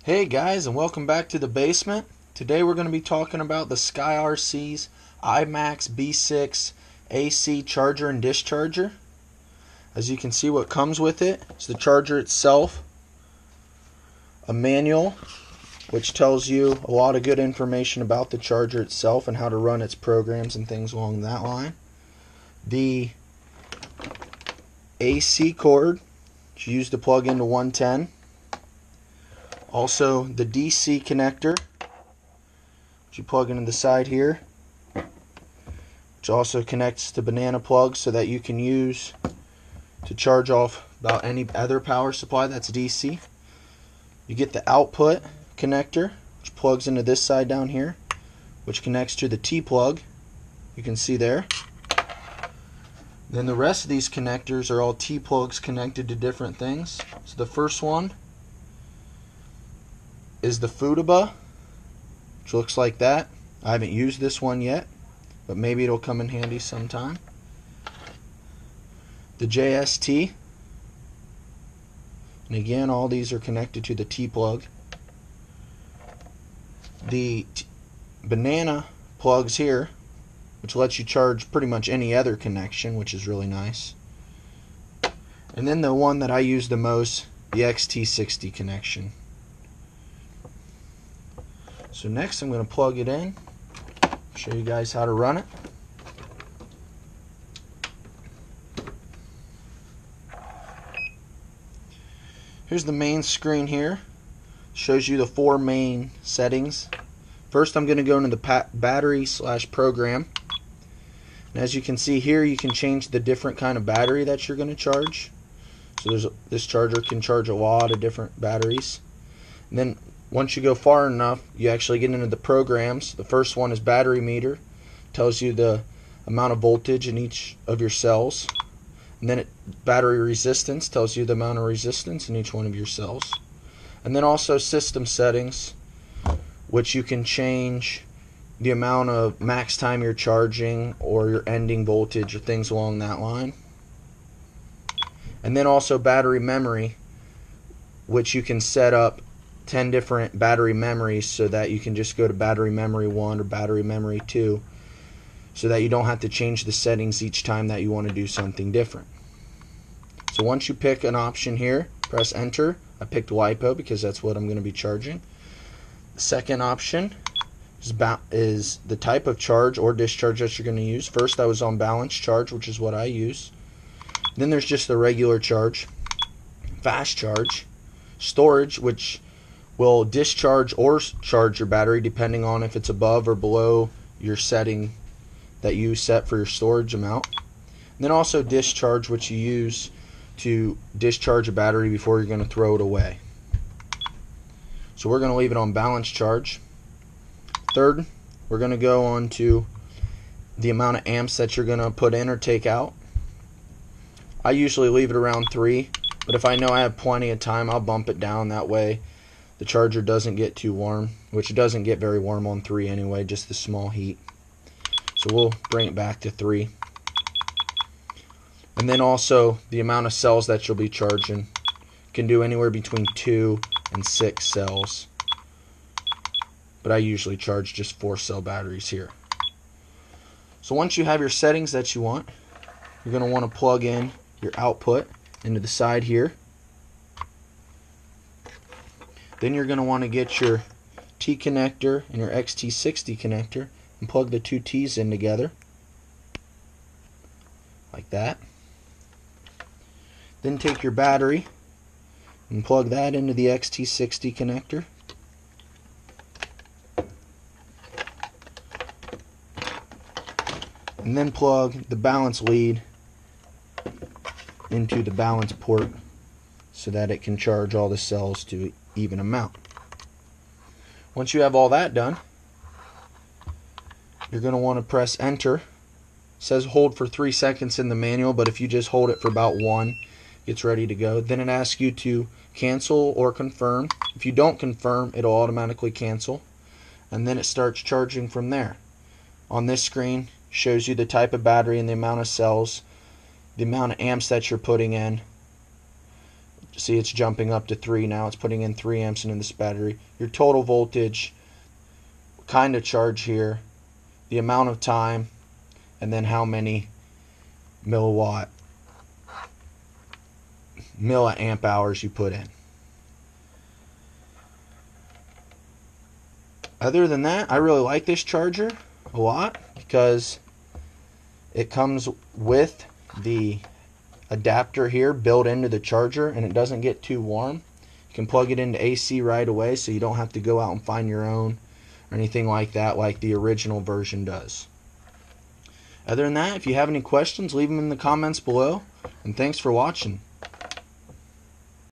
Hey guys, and welcome back to the basement. Today we're going to be talking about the SkyRC's iMax B6 AC charger and discharger. As you can see, what comes with it is the charger itself, a manual which tells you a lot of good information about the charger itself and how to run its programs and things along that line. The AC cord is used to plug into 110. Also, the DC connector, which you plug into the side here, which also connects to banana plugs so that you can use to charge off about any other power supply that's DC. You get the output connector, which plugs into this side down here, which connects to the T plug. You can see there. Then the rest of these connectors are all T plugs connected to different things. So the first one is the Futaba, which looks like that. I haven't used this one yet, but maybe it'll come in handy sometime. The JST, and again all these are connected to the T plug. The banana plugs here, which lets you charge pretty much any other connection, which is really nice. And then the one that I use the most, the XT60 connection. So next I'm going to plug it in, show you guys how to run it. Here's the main screen here. Shows you the 4 main settings. First I'm going to go into the battery/program. And as you can see here, you can change the different kind of battery that you're going to charge. So this charger can charge a lot of different batteries. And then once you go far enough, you actually get into the programs. The first one is battery meter. Tells you the amount of voltage in each of your cells. And then battery resistance tells you the amount of resistance in each one of your cells. And then also system settings, which you can change the amount of max time you're charging or your ending voltage or things along that line. And then also battery memory, which you can set up 10 different battery memories so that you can just go to battery memory 1 or battery memory 2 so that you don't have to change the settings each time that you want to do something different. So once you pick an option here, press enter. I picked LiPo because that's what I'm going to be charging. The second option is the type of charge or discharge that you're going to use. First I was on balance charge, which is what I use. Then there's just the regular charge, fast charge, storage, which will discharge or charge your battery depending on if it's above or below your setting that you set for your storage amount. And then also discharge, which you use to discharge a battery before you're going to throw it away. So we're going to leave it on balance charge. Third, we're going to go on to the amount of amps that you're going to put in or take out. I usually leave it around 3, but if I know I have plenty of time, I'll bump it down. That way the charger doesn't get too warm, which it doesn't get very warm on 3 anyway, just the small heat. So we'll bring it back to 3. And then also the amount of cells that you'll be charging. You can do anywhere between 2 and 6 cells. But I usually charge just 4 cell batteries here. So once you have your settings that you want, you're going to want to plug in your output into the side here. Then you're going to want to get your T connector and your XT60 connector and plug the 2 T's in together like that. Then take your battery and plug that into the XT60 connector. And then plug the balance lead into the balance port so that it can charge all the cells to an even amount. Once you have all that done, you're going to want to press enter. It says hold for 3 seconds in the manual, but if you just hold it for about 1, it's ready to go. Then it asks you to cancel or confirm. If you don't confirm, it'll automatically cancel, and then it starts charging from there. On this screen shows you the type of battery and the amount of cells, the amount of amps that you're putting in, See, it's jumping up to 3 now. It's putting in 3 amps into this battery. Your total voltage, kind of charge here, the amount of time, and then how many milliamp hours you put in. Other than that, I really like this charger a lot because it comes with the adapter here built into the charger, and it doesn't get too warm. You can plug it into AC right away, so you don't have to go out and find your own or anything like that like the original version does. Other than that, if you have any questions, leave them in the comments below, and thanks for watching.